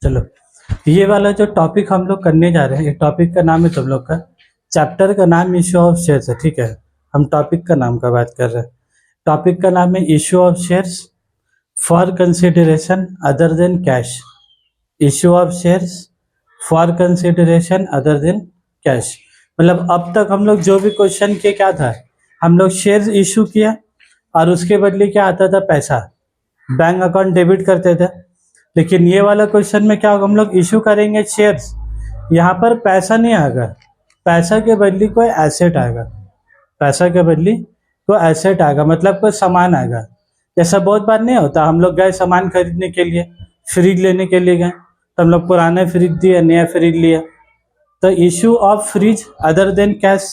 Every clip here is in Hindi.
चलो, ये वाला जो टॉपिक हम लोग करने जा रहे हैं, एक टॉपिक का नाम है तुम लोग का, चैप्टर का नाम इशू ऑफ शेयर्स है। ठीक है, हम टॉपिक का नाम का बात कर रहे हैं। टॉपिक का नाम है issue of shares for consideration other than cash. Issue of shares for consideration other than cash, मतलब अब तक हम लोग जो भी क्वेश्चन किए क्या था, हम लोग शेयर्स इशू किया और उसके बदले क्या आता था, पैसा, बैंक अकाउंट डेबिट करते थे। लेकिन ये वाला क्वेश्चन में क्या होगा, हम लोग इशू करेंगे शेयर्स, यहाँ पर पैसा नहीं आएगा, पैसा के बदले कोई एसेट आएगा, पैसा के बदले कोई एसेट आएगा, मतलब कोई सामान आएगा। जैसा बहुत बार नहीं होता, हम लोग गए सामान खरीदने के लिए, फ्रिज लेने के लिए गए तो हम लोग पुराना फ्रिज दिया, नया फ्रिज लिया। तो issue of fridge other than cash,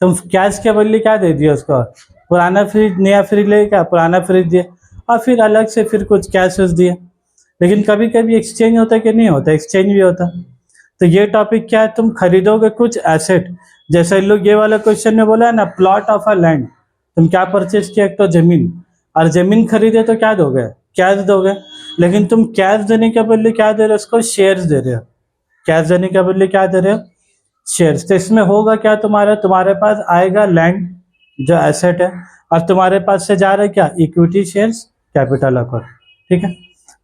तुम कैश के बदले क्या दे दिया उसको, पुराना फ्रिज, नया फ्रिज लेके पुराना फ्रिज दिया और फिर अलग से फिर कुछ कैश दिया। लेकिन कभी कभी एक्सचेंज होता है कि नहीं होता, एक्सचेंज भी होता। तो ये टॉपिक क्या है, तुम खरीदोगे कुछ एसेट, जैसे लोग ये वाला क्वेश्चन में बोला है ना, प्लॉट ऑफ अ लैंड, तुम क्या परचेज किया, एक तो जमीन, और जमीन खरीदे तो क्या दोगे, कैश दोगे। लेकिन तुम कैश देने के बदले क्या दे रहे हो, उसको शेयर्स दे रहे हो। कैश देने के बदले क्या दे रहे हो, शेयर्स। तो इसमें होगा क्या, तुम्हारे पास आएगा लैंड जो एसेट है, और तुम्हारे पास से जा रहा है क्या, इक्विटी शेयर्स, कैपिटल अकाउंट। ठीक है,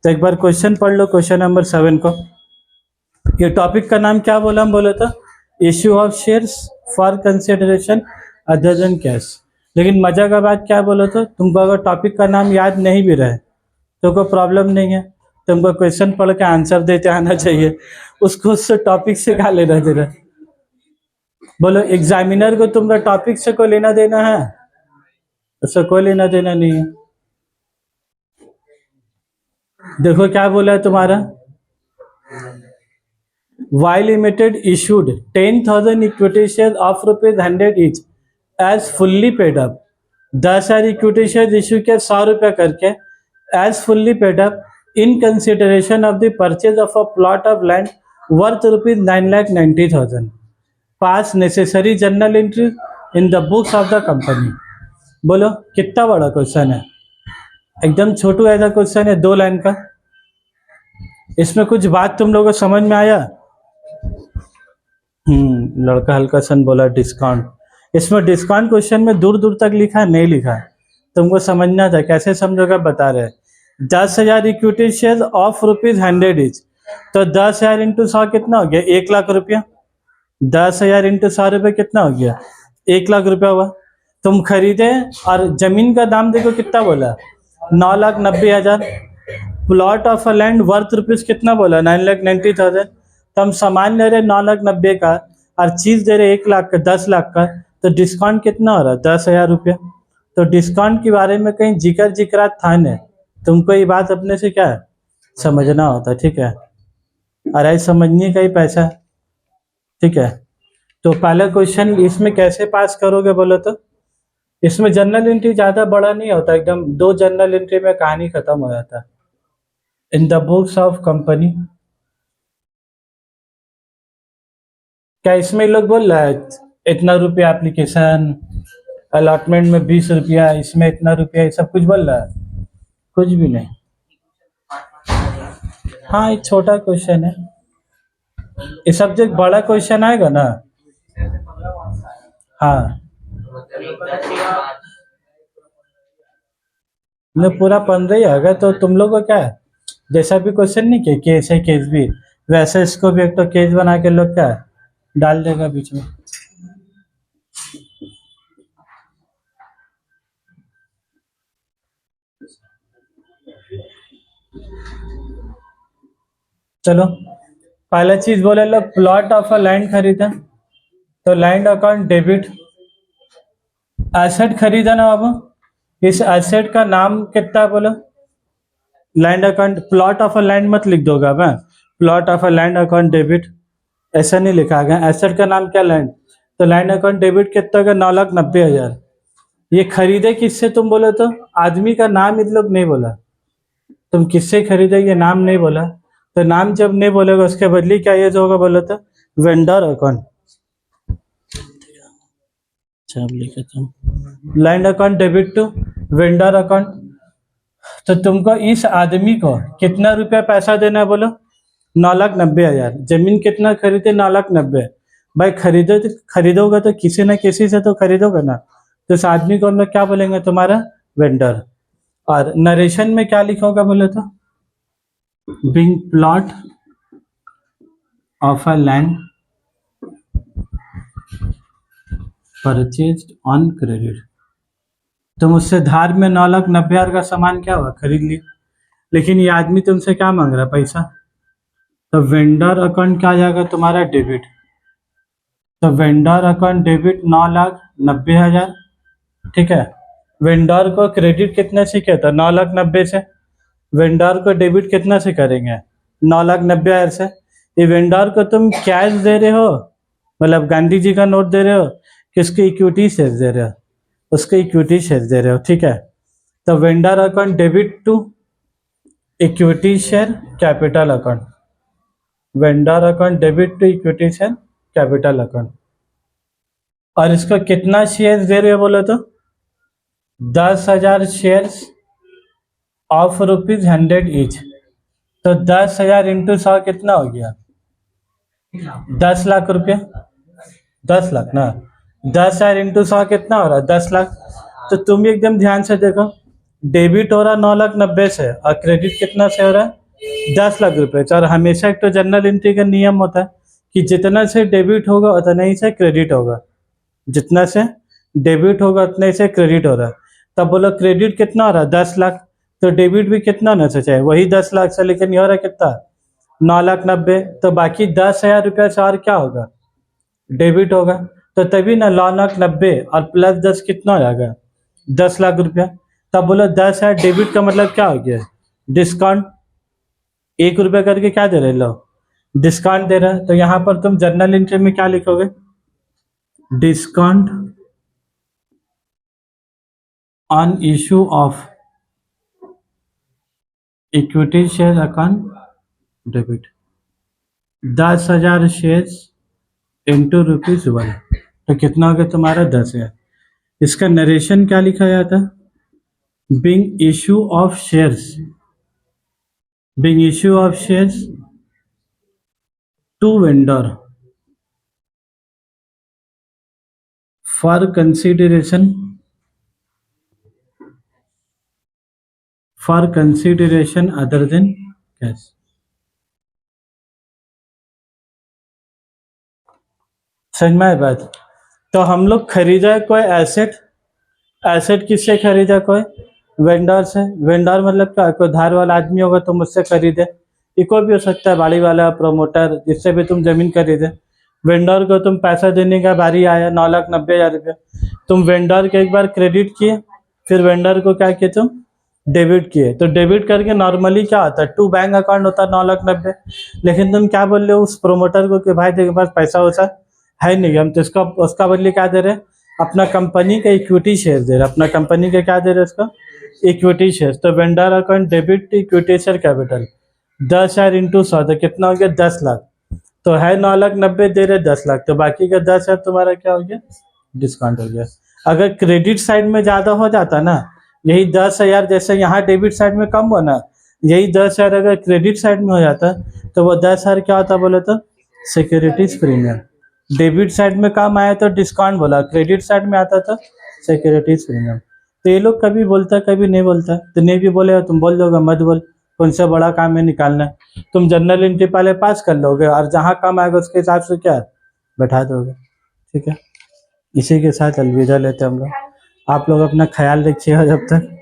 तो एक बार क्वेश्चन पढ़ लो, क्वेश्चन नंबर 7 को। ये टॉपिक का नाम क्या बोला, हम बोले था issue of shares for consideration other than cash. लेकिन मजा का बात क्या बोलो, तो तुमको अगर टॉपिक का नाम याद नहीं भी रहे तो कोई प्रॉब्लम नहीं है, तुमको क्वेश्चन पढ़ के आंसर देते आना चाहिए, उसको उससे टॉपिक से क्या लेना देना। बोलो, एग्जामिनर को तुम्हारा टॉपिक से कोई लेना देना है, उससे कोई लेना देना नहीं है। देखो क्या बोला है तुम्हारा, Y limited issued 10,000 equity share of ₹100 each as fully paid up. 10,000 equity share issue किया 100 रुपये करके, as fully paid up in consideration of the purchase of a plot of land worth ₹9,90,000। Pass necessary journal entry in the books of the company. बोलो कितना बड़ा क्वेश्चन है, एकदम छोटू ऐसा क्वेश्चन है, 2 लाइन का। इसमें कुछ बात तुम लोगों को समझ में आया? लड़का हल्का सन बोला डिस्काउंट। इसमें डिस्काउंट क्वेश्चन में दूर दूर तक लिखा है, नहीं लिखा है, तुमको समझना था, कैसे समझोगा बता रहे। 10,000 इक्विटी शेयर ऑफ ₹100 each, तो 10,000 इंटू 100 कितना हो गया, 1,00,000 रुपया। 10,000 इंटू 100 रुपये कितना हो गया, 1,00,000 रुपया हुआ। तुम खरीदे और जमीन का दाम देखो कितना बोला, 9,90,000। Plot of a land worth rupees कितना बोला, 9,90,000। तो हम सामान ले रहे 9,90,000 का और चीज दे रहे 1,00,000 का, 10,00,000 का, तो डिस्काउंट कितना हो रहा है, 10,000 रुपया। तो डिस्काउंट के बारे में कहीं जिक्रात था नहीं, तुमको ये बात अपने से क्या है समझना होता। ठीक है, अरे समझने का ही पैसा। ठीक है, तो पहला क्वेश्चन इसमें कैसे पास करोगे बोलो तो, इसमें जनरल एंट्री ज्यादा बड़ा नहीं होता, एकदम 2 जनरल एंट्री में कहानी खत्म हो जाता है। इन द बुक्स ऑफ कंपनी, क्या इसमें लोग बोल रहा है इतना रुपया एप्लीकेशन, अलॉटमेंट में 20 रुपया, इसमें इतना रुपया, ये सब कुछ बोल रहा है? कुछ भी नहीं। हाँ, एक छोटा क्वेश्चन है, ये सब्जेक्ट बड़ा क्वेश्चन आएगा ना। हाँ, नहीं पूरा 15 ही आएगा। तो तुम लोग को क्या है, जैसा भी क्वेश्चन नहीं किया, केस है केस भी, वैसे इसको भी एक तो केस बना के लोग क्या है डाल देगा बीच में। चलो, पहला चीज बोले लोग प्लॉट ऑफ अ लैंड खरीदा, तो लैंड अकाउंट डेबिट। एसेट खरीदा ना बाबू, इस एसेट का नाम कितना बोलो, land account. Plot of a land मत लिख दोगा मैं, plot of a land account debit, ऐसा नहीं लिखा गया। एसेट का नाम क्या, लैंड, तो लैंड अकाउंट डेबिट कितना का, 9,90,000। ये खरीदे किससे तुम बोले, तो आदमी का नाम इन लोग नहीं बोला, तुम किससे खरीदे ये नाम नहीं बोला। तो नाम जब नहीं बोलेगा उसके बदले क्या ये जो होगा बोलो तो, vendor account. Land account debit to vendor account. तो तुमको इस आदमी को कितना रुपया पैसा देना है बोलो, 9,90,000। जमीन कितना खरीदे? 9,90,000। भाई खरीदोगे तो किसी न किसी से तो खरीदोगे ना, तो इस आदमी को हम लोग क्या बोलेंगे? तुम्हारा वेंडर। और नरेशन में क्या लिखा होगा बोले तो? Being plot of a land purchased on credit. तुम उससे धार में 9,90,000 का सामान क्या हुआ? खरीद लिया, लेकिन ये आदमी तुमसे क्या मांग रहा है? पैसा। तो वेंडर अकाउंट क्या आ जाएगा तुम्हारा? डेबिट। तो वेंडर अकाउंट डेबिट 9,90,000, ठीक है। वेंडर को क्रेडिट कितने से किया था? 9,90,000 से। वेंडर को डेबिट कितना से करेंगे? 9,90,000 से। ये वेंडर को तुम कैश दे रहे हो, मतलब गांधी जी का नोट दे रहे हो, कि उसके इक्विटी शेयर दे रहे हो? उसके इक्विटी शेयर दे रहे हो, ठीक है। तो vendor account debit to equity share capital account. Vendor account debit to equity share capital account. और इसको कितना शेयर दे रहे हो बोलो तो? 10,000 शेयर्स ऑफ ₹100 ईच। तो 10,000 इंटू 100 कितना हो गया? 10 लाख रुपया। 10 लाख ना, 10,000 इंटू 100 कितना हो रहा है? 10 लाख। तो तुम एकदम ध्यान से देखो, डेबिट हो रहा 9,90,000 से, और क्रेडिट कितना से हो रहा है? 10 लाख रुपए से। और हमेशा एक तो जनरल एंट्री का नियम होता है कि जितना से डेबिट होगा उतना ही से क्रेडिट होगा, जितना से डेबिट होगा उतना ही से क्रेडिट हो रहा है। तब बोलो क्रेडिट कितना हो रहा है? 10 लाख। तो डेबिट भी कितना होना चाहिए? वही 10 लाख से, लेकिन ये हो रहा है कितना? 9,90,000। तो बाकी 10,000 रुपया से और क्या होगा? डेबिट होगा। तो तभी ना 9,90,000 और प्लस 10 कितना हो जाएगा? 10 लाख रुपया। तब बोलो 10,000 डेबिट का मतलब क्या हो गया? डिस्काउंट। 1 रुपया करके क्या दे रहे लो? डिस्काउंट दे रहा है। तो यहाँ पर तुम जर्नल एंट्री में क्या लिखोगे? Discount on issue of equity share account debit. 10,000 shares into ₹1, तो कितना हो गया तुम्हारा? 10,000। इसका नरेशन क्या लिखा जाता है? Being issue of shares, being issue of shares to vendor for consideration other than cash. समझ में आया बात? तो हम लोग खरीदा है कोई एसेट। एसेट किससे खरीदा? कोई वेंडर से। वेंडर मतलब क्या? कोई धार वाला आदमी होगा तो मुझसे खरीदे। ये कोई भी हो सकता है, बाड़ी वाला, प्रमोटर, जिससे भी तुम जमीन खरीदे। वेंडर को तुम पैसा देने का बारी आया 9,90,000 रुपया। तुम वेंडर के एक बार क्रेडिट किए, फिर वेंडर को क्या किए तुम? डेबिट किए। तो डेबिट करके नॉर्मली क्या होता है? टू बैंक अकाउंट होता है 9,90,000। लेकिन तुम क्या बोल रहे हो उस प्रोमोटर को कि भाई तेरे पास पैसा वैसा है नहीं, हम तो इसका उसका बदले क्या दे रहे हैं? अपना कंपनी का इक्विटी शेयर दे रहे हैं। अपना कंपनी का क्या दे रहे हैं? उसका इक्विटी शेयर। तो vendor account debit equity share capital 10,000 into 100, तो कितना हो गया? 10 लाख। तो है 9,90,000 दे रहे 10 लाख, तो बाकी का 10,000 तुम्हारा क्या हो गया? डिस्काउंट हो गया। अगर क्रेडिट साइड में ज़्यादा हो जाता ना, यही 10,000 जैसे यहाँ डेबिट साइड में कम हो ना, यही 10,000 अगर क्रेडिट साइड में हो जाता तो वो 10,000 क्या होता बोले तो? Securities premium. डेबिट साइड में काम आया तो डिस्काउंट बोला, क्रेडिट साइड में आता था सिक्योरिटीज प्रीमियम। तो ये लोग कभी बोलता कभी नहीं बोलता। तो नहीं भी बोलेगा तुम बोल दोगे मत बोल, कौन सा बड़ा काम है निकालना है। तुम जनरल एंट्री पहले पास कर लोगे और जहाँ काम आएगा उसके हिसाब से क्या बैठा दोगे, ठीक है। इसी के साथ अलविदा लेते हम लोग। आप लोग अपना ख्याल रखिएगा जब तक।